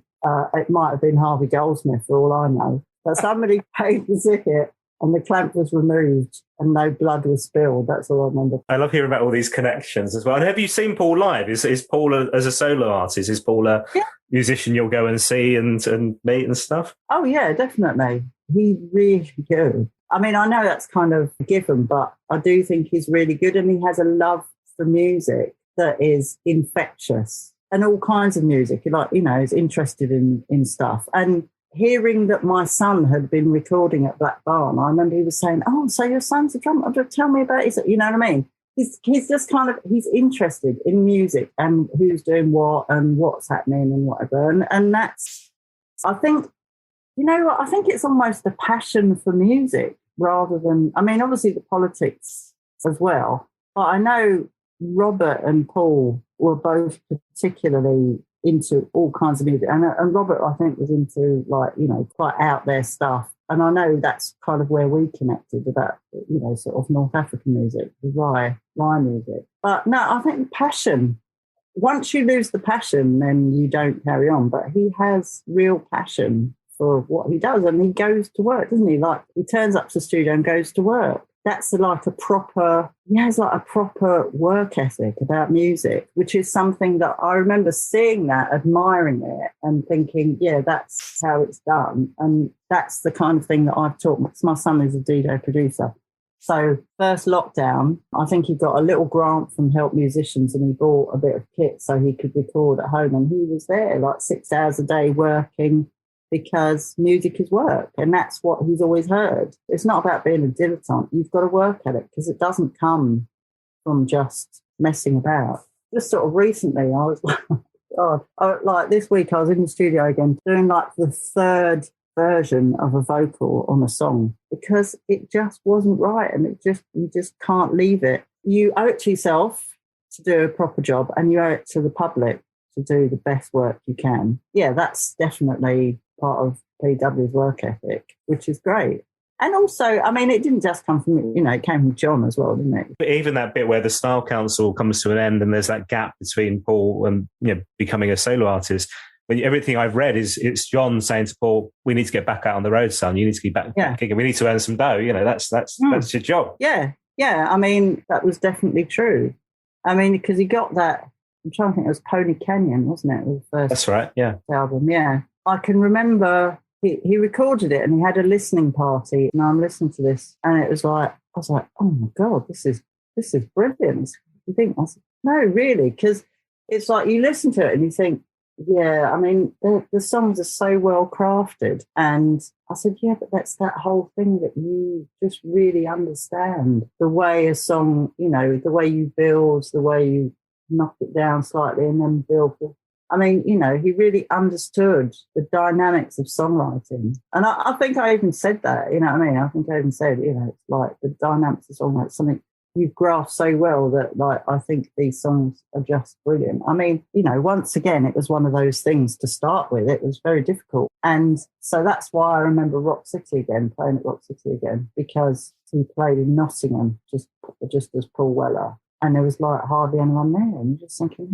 It might have been Harvey Goldsmith for all I know. But somebody paid the ticket. And the clamp was removed and no blood was spilled. That's all I remember. I love hearing about all these connections as well. And have you seen Paul live? Is Paul, as a solo artist, is Paul a musician you'll go and see and meet and stuff? Oh, yeah, definitely. He's really good. I mean, I know that's kind of a given, but I do think he's really good and he has a love for music that is infectious and all kinds of music. Like, is interested in stuff. And hearing that my son had been recording at Black Barn, I remember he was saying, oh, so your son's a drummer, tell me about it. You know what I mean? He's just kind of, he's interested in music and who's doing what and what's happening and whatever. And that's, I think, I think it's almost a passion for music rather than, I mean, obviously the politics as well. But I know Robert and Paul were both particularly into all kinds of music. And Robert, I think, was into quite out there stuff. And I know that's kind of where we connected about, sort of North African music, rye music. But no, I think passion. Once you lose the passion, then you don't carry on. But he has real passion for what he does. And he goes to work, doesn't he? Like, he turns up to the studio and goes to work. That's he has like a proper work ethic about music, which is something that I remember seeing that, admiring it and thinking, yeah, that's how it's done. And that's the kind of thing that I've taught. My son is a DJ producer. So first lockdown, I think he got a little grant from Help Musicians and he bought a bit of kit so he could record at home. And he was there like 6 hours a day working, because music is work, and that's what he's always heard. It's not about being a dilettante. You've got to work at it because it doesn't come from just messing about. Just sort of recently, I was like this week I was in the studio again doing like the third version of a vocal on a song because it just wasn't right, and you just can't leave it. You owe it to yourself to do a proper job, and you owe it to the public to do the best work you can. Yeah, that's definitely part of PW's work ethic, which is great. And also, I mean, it didn't just come from me, it came from John as well, didn't it? But even that bit where the Style Council comes to an end and there's that gap between Paul and becoming a solo artist, when everything I've read it's John saying to Paul, we need to get back out on the road, son. You need to be back kicking. We need to earn some dough. That's your job. Yeah. I mean, that was definitely true. I mean, because he got that I'm trying to think, it was Pony Canyon, wasn't it? It was the first That's right, yeah. album, yeah. I can remember he recorded it and he had a listening party, and I'm listening to this, and it was like, I was like, oh my God, this is brilliant. You think, I said, no, really, because it's like you listen to it and you think, yeah, I mean, the songs are so well crafted. And I said, yeah, but that's that whole thing that you just really understand the way a song, you know, the way you build, the way you knock it down slightly and then build. I mean, you know, he really understood the dynamics of songwriting. And I think I even said that, you know what I mean? I think I even said, you know, it's like the dynamics of songwriting, something you've grasped so well that, like, I think these songs are just brilliant. I mean, you know, once again, it was one of those things to start with. It was very difficult. And so that's why I remember playing at Rock City again, because he played in Nottingham just as Paul Weller. And there was like hardly anyone there. And you're just thinking,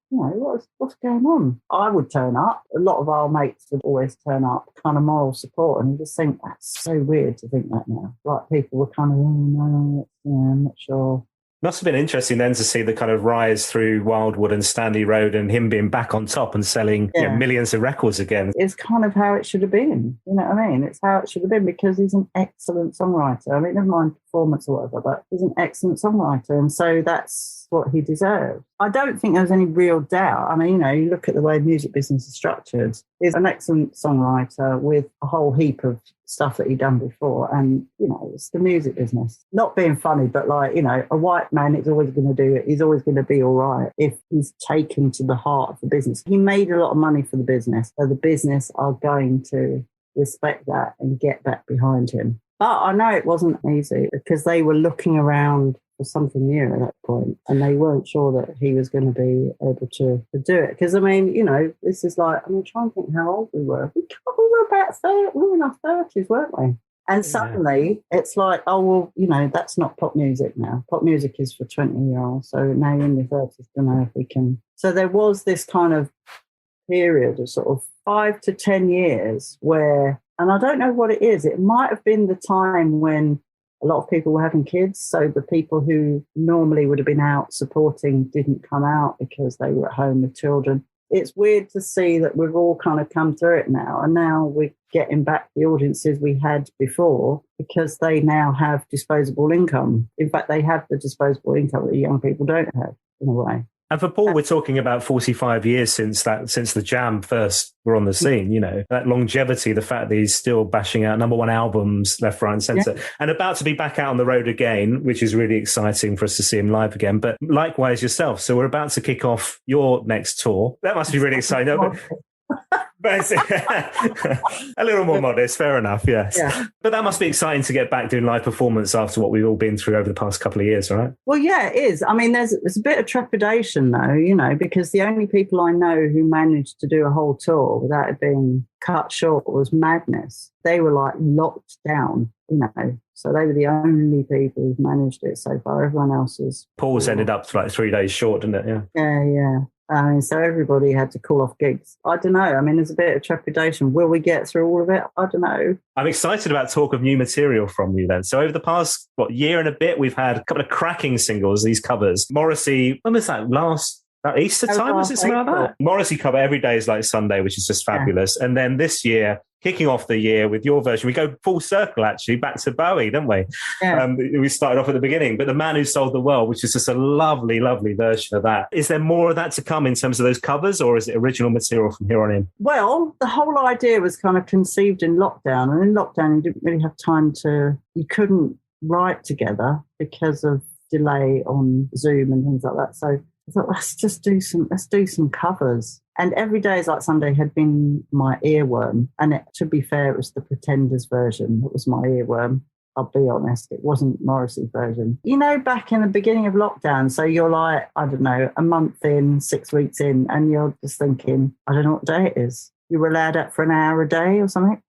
what's going on? I would turn up. A lot of our mates would always turn up, kind of moral support. And you just think, that's so weird to think that now. Like people were kind of, I'm not sure. Must have been interesting then to see the kind of rise through Wildwood and Stanley Road and him being back on top and selling millions of records again. It's kind of how it should have been. You know what I mean? It's how it should have been, because he's an excellent songwriter. I mean, never mind performance or whatever, but he's an excellent songwriter. And so that's what he deserved. I don't think there was any real doubt. I mean, you know, you look at the way music business is structured. He's an excellent songwriter with a whole heap of stuff that he'd done before. And, you know, it's the music business. Not being funny, but like, you know, a white man is always going to do it. He's always going to be all right if he's taken to the heart of the business. He made a lot of money for the business. So the business are going to respect that and get that behind him. But I know it wasn't easy, because they were looking around for something new at that point, and they weren't sure that he was going to be able to do it. Because, I mean, you know, this is like, I'm trying to think how old we were. We were about 30, we were in our 30s, weren't we? And suddenly it's like, oh, well, you know, that's not pop music now. Pop music is for 20-year-olds. So now you're in your 30s, don't know if we can. So there was this kind of period of sort of 5 to 10 years where, and I don't know what it is, it might have been the time when a lot of people were having kids, so the people who normally would have been out supporting didn't come out because they were at home with children. It's weird to see that we've all kind of come through it now, and now we're getting back the audiences we had before, because they now have disposable income. In fact, they have the disposable income that young people don't have, in a way. And for Paul, we're talking about 45 years since the Jam first were on the scene, you know, that longevity, the fact that he's still bashing out #1 albums left, right and centre, and about to be back out on the road again, which is really exciting for us to see him live again. But likewise yourself. So we're about to kick off your next tour. That must be really exciting. No, but a little more modest, fair enough, yes. Yeah. But that must be exciting to get back doing live performance after what we've all been through over the past couple of years, right? Well, yeah, it is. I mean, there's a bit of trepidation, though, you know, because the only people I know who managed to do a whole tour without it being cut short was Madness. They were like locked down, you know. So they were the only people who've managed it so far. Everyone else was... Paul's ended up like 3 days short, didn't it? Yeah. Yeah. I mean, so everybody had to call off gigs. I don't know. I mean, there's a bit of trepidation. Will we get through all of it? I don't know. I'm excited about talk of new material from you then. So over the past, year and a bit, we've had a couple of cracking singles, these covers. Morrissey, when was that? Easter time, was it something like that? Morrissey cover Every Day is Like Sunday, which is just fabulous. Yeah. And then this year, kicking off the year with your version, we go full circle, actually, back to Bowie, don't we? Yeah. We started off at the beginning, but The Man Who Sold the World, which is just a lovely, lovely version of that. Is there more of that to come in terms of those covers, or is it original material from here on in? Well, the whole idea was kind of conceived in lockdown, and in lockdown you didn't really have time you couldn't write together because of delay on Zoom and things like that. So I thought, let's do some covers. And Every Day is Like Sunday had been my earworm. And to be fair, it was the Pretenders version that was my earworm. I'll be honest, it wasn't Morrissey's version. You know, back in the beginning of lockdown, so you're like, I don't know, a month in, 6 weeks in, and you're just thinking, I don't know what day it is. You were allowed out for an hour a day or something.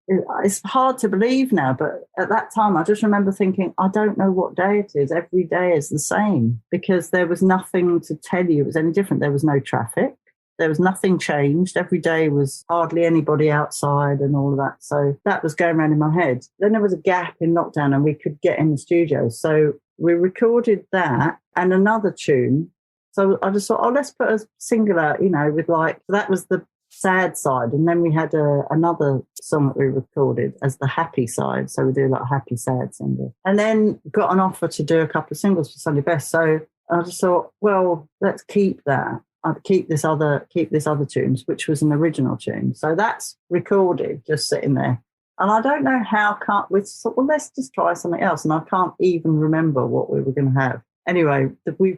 It's hard to believe now, but at that time, I just remember thinking, I don't know what day it is. Every day is the same, because there was nothing to tell you it was any different. There was no traffic. There was nothing changed. Every day was hardly anybody outside and all of that. So that was going around in my head. Then there was a gap in lockdown and we could get in the studio. So we recorded that and another tune. So I just thought, oh, let's put a singular, with like, that was the sad side. And then we had another song that we recorded as the happy side. So we do like happy, sad single. And then got an offer to do a couple of singles for Sunday Best. So I just thought, well, let's keep that. I'd keep this other tunes, which was an original tune. So that's recorded, just sitting there. And I don't know how we thought, well, let's just try something else. And I can't even remember what we were going to have. Anyway,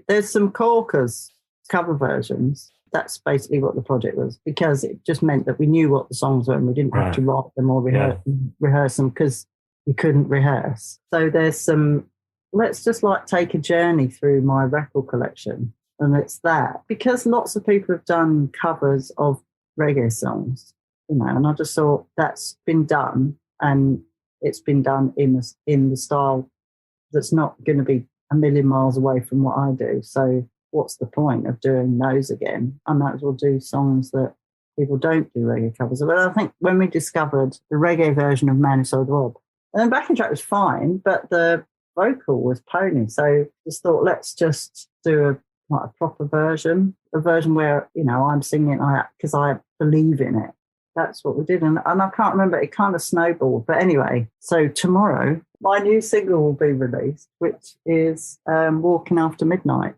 there's some Corkers cover versions. That's basically what the project was, because it just meant that we knew what the songs were and we didn't have to write them or rehearse them, because we couldn't rehearse. So there's some, let's just like take a journey through my record collection. And it's that, because lots of people have done covers of reggae songs, and I just thought that's been done, and it's been done in the style that's not going to be a million miles away from what I do. So what's the point of doing those again? I might as well do songs that people don't do reggae covers of. But I think when we discovered the reggae version of Man Who Sold the World, and the backing track was fine, but the vocal was pony. So just thought, let's just do a proper version, a version where, I'm singing because I believe in it. That's what we did. And I can't remember, it kind of snowballed. But anyway, so tomorrow, my new single will be released, which is Walking After Midnight.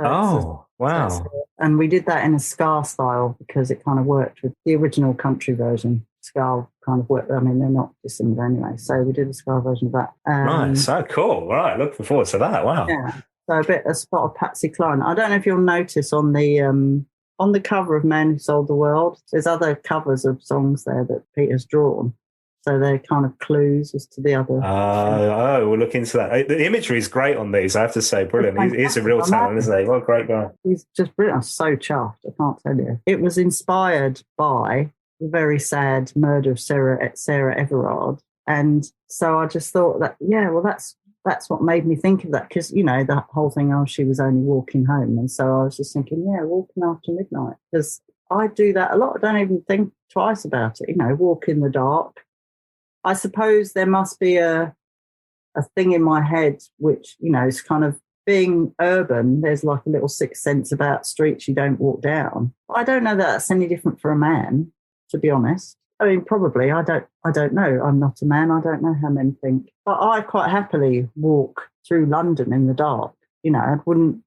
So wow. And we did that in a ska style because it kind of worked with the original country version. Ska kind of worked. I mean, they're not dissimilar anyway. So we did a ska version of that. Right, so cool. Right, looking forward to that. Wow. Yeah. So a spot of Patsy Cline. I don't know if you'll notice on the cover of Man Who Sold the World, there's other covers of songs there that Peter's drawn. So they're kind of clues as to the other. We'll look into that. The imagery is great on these, I have to say. Brilliant. He's a real talent, isn't he? What a great guy. He's just brilliant. I'm so chuffed. I can't tell you. It was inspired by the very sad murder of Sarah Everard. And so I just thought that, that's what made me think of that, because, the whole thing, she was only walking home. And so I was just thinking, walking after midnight, because I do that a lot. I don't even think twice about it, walk in the dark. I suppose there must be a thing in my head which, is kind of being urban. There's like a little sixth sense about streets you don't walk down. I don't know that that's any different for a man, to be honest. I mean, probably. I don't know. I'm not a man. I don't know how men think. But I quite happily walk through London in the dark. I don't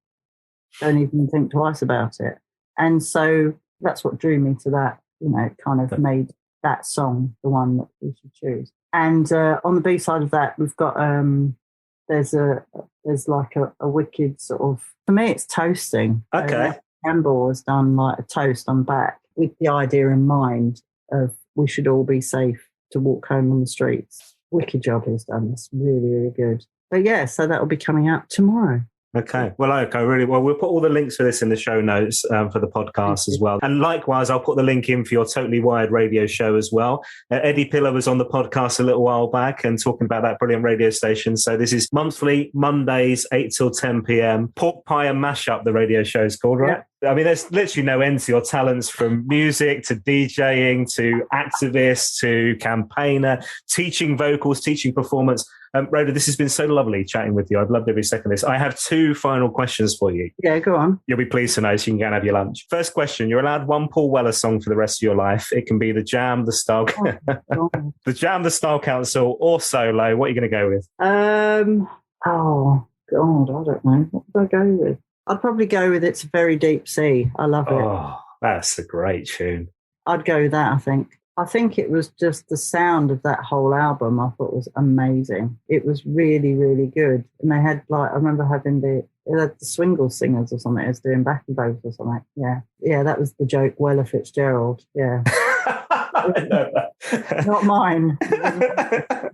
even think twice about it. And so that's what drew me to that. It kind of made that song the one that we should choose. And on the B side of that, we've got there's like a wicked sort of, for me, it's toasting. Okay. Campbell has done like a toast on back with the idea in mind of we should all be safe to walk home on the streets. Wicked job he's done. It's really, really good. But yeah, so that'll be coming out tomorrow. Okay. Well, really well. We'll put all the links for this in the show notes for the podcast as well. And likewise, I'll put the link in for your Totally Wired radio show as well. Eddie Pillar was on the podcast a little while back and talking about that brilliant radio station. So this is monthly, Mondays, 8 till 10 p.m. Pork Pie and Mashup, the radio show is called, right? Yeah. I mean, there's literally no end to your talents, from music to DJing to activist to campaigner, teaching vocals, teaching performance. Rhoda, this has been so lovely chatting with you. I've loved every second of this. I have 2 final questions for you. Yeah, go on. You'll be pleased to know, so you can go and have your lunch. First question, you're allowed one Paul Weller song for the rest of your life. It can be the Jam, the Style, the Jam, the Style Council, or solo. What are you going to go with? Oh, God, I don't know. What would I go with? I'd probably go with It's a Very Deep Sea. I love it. Oh, that's a great tune. I'd go with that, I think. I think it was just the sound of that whole album I thought was amazing. It was really, really good. And they had, I remember having the Swingle Singers or something as doing backing vocals or something. Yeah. Yeah, that was the joke, Weller Fitzgerald. Yeah. Not mine. I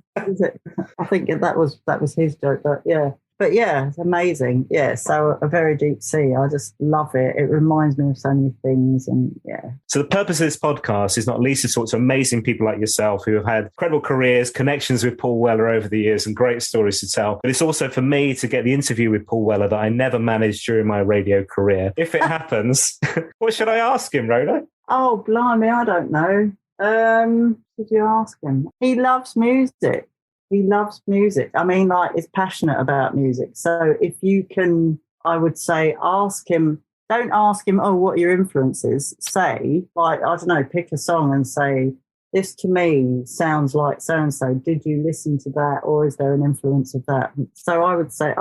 think that was his joke, but yeah. But yeah, it's amazing. Yeah, so A Very Deep Sea. I just love it. It reminds me of so many things, and yeah. So the purpose of this podcast is not least to talk to amazing people like yourself who have had incredible careers, connections with Paul Weller over the years, and great stories to tell. But it's also for me to get the interview with Paul Weller that I never managed during my radio career. If it happens, what should I ask him, Rhoda? Oh, blimey, I don't know. Should you ask him? He loves music. He loves music. I mean, he's passionate about music. So if you can, I would say, ask him Don't ask him, oh, what are your influences? Say, like, I don't know, pick a song and say, this to me sounds like so-and-so. Did you listen to that, or is there an influence of that? So I would say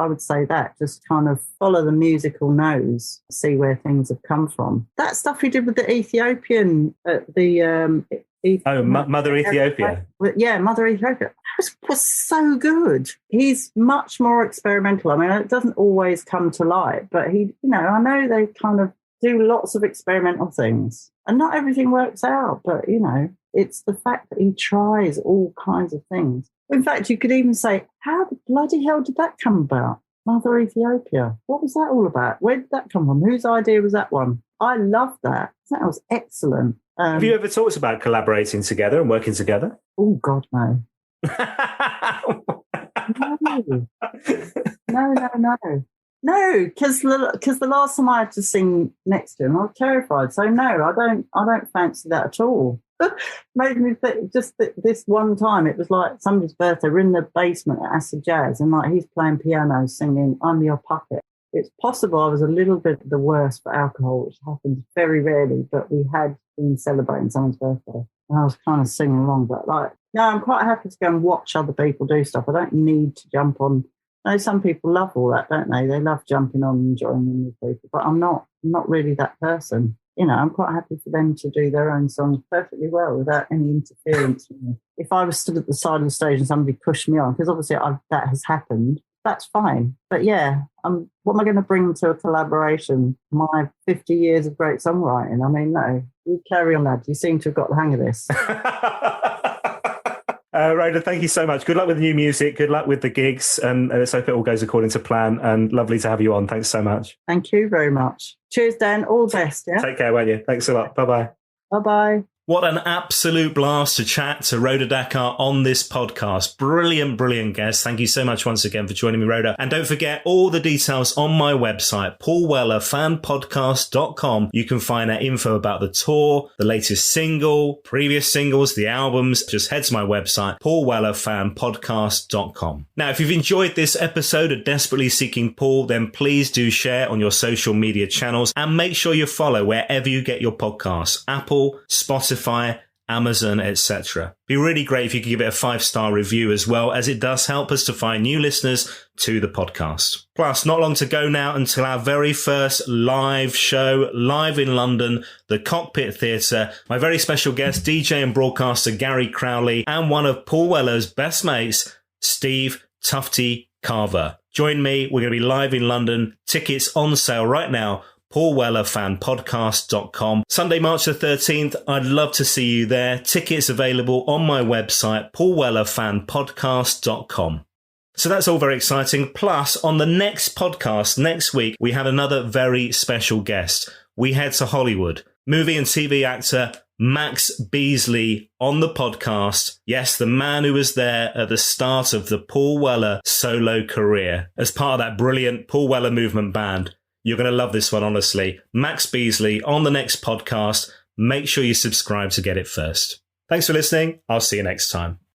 that, just kind of follow the musical nose, see where things have come from. That stuff he did with the Ethiopian at the... Mother Ethiopia. Yeah, Mother Ethiopia. Was so good. He's much more experimental. I mean, it doesn't always come to light, but he, I know they kind of do lots of experimental things and not everything works out, but, it's the fact that he tries all kinds of things. In fact, you could even say, how the bloody hell did that come about? Mother Ethiopia. What was that all about? Where did that come from? Whose idea was that one? I love that. That was excellent. Have you ever talked about collaborating together and working together? Oh, God, no. No, because the last time I had to sing next to him, I was terrified. So no, I don't fancy that at all. Made me think, just this one time, it was like somebody's birthday. We're in the basement at Acid Jazz, and like he's playing piano, singing "I'm Your Puppet." It's possible I was a little bit the worse for alcohol, which happens very rarely, but we had been celebrating someone's birthday, and I was kind of singing along. But no, I'm quite happy to go and watch other people do stuff. I don't need to jump on. I know some people love all that, don't they? They love jumping on and joining with people, but I'm not really that person. I'm quite happy for them to do their own songs perfectly well without any interference. If I was stood at the side of the stage and somebody pushed me on, because obviously that has happened, that's fine. But yeah, what am I going to bring to a collaboration? My 50 years of great songwriting? I mean, no, you carry on, lad. You seem to have got the hang of this. Rhoda, thank you so much. Good luck with the new music. Good luck with the gigs. And let's hope it all goes according to plan. And lovely to have you on. Thanks so much. Thank you very much. Cheers, Dan. All the best. Yeah. Take care, won't you? Thanks a lot. Bye-bye. Bye-bye. What an absolute blast to chat to Rhoda Dakar on this podcast. Brilliant, brilliant guest. Thank you so much once again for joining me, Rhoda. And don't forget all the details on my website, paulwellerfanpodcast.com. You can find out info about the tour, the latest single, previous singles, the albums. Just head to my website, paulwellerfanpodcast.com. Now, if you've enjoyed this episode of Desperately Seeking Paul, then please do share on your social media channels and make sure you follow wherever you get your podcasts, Apple, Spotify, Amazon, etc. Be really great if you could give it a 5-star review as well, as it does help us to find new listeners to the podcast. Plus, not long to go now until our very first live show, live in London, the Cockpit Theatre. My very special guest, DJ and broadcaster Gary Crowley, and one of Paul Weller's best mates, Steve Tufty Carver. Join me. We're going to be live in London. Tickets on sale right now. paulwellerfanpodcast.com. Sunday, March the 13th. I'd love to see you there. Tickets available on my website, paulwellerfanpodcast.com. So that's all very exciting. Plus, on the next podcast next week, we have another very special guest. We head to Hollywood. Movie and TV actor Max Beasley on the podcast. Yes, the man who was there at the start of the Paul Weller solo career as part of that brilliant Paul Weller movement band. You're going to love this one, honestly. Max Beasley on the next podcast. Make sure you subscribe to get it first. Thanks for listening. I'll see you next time.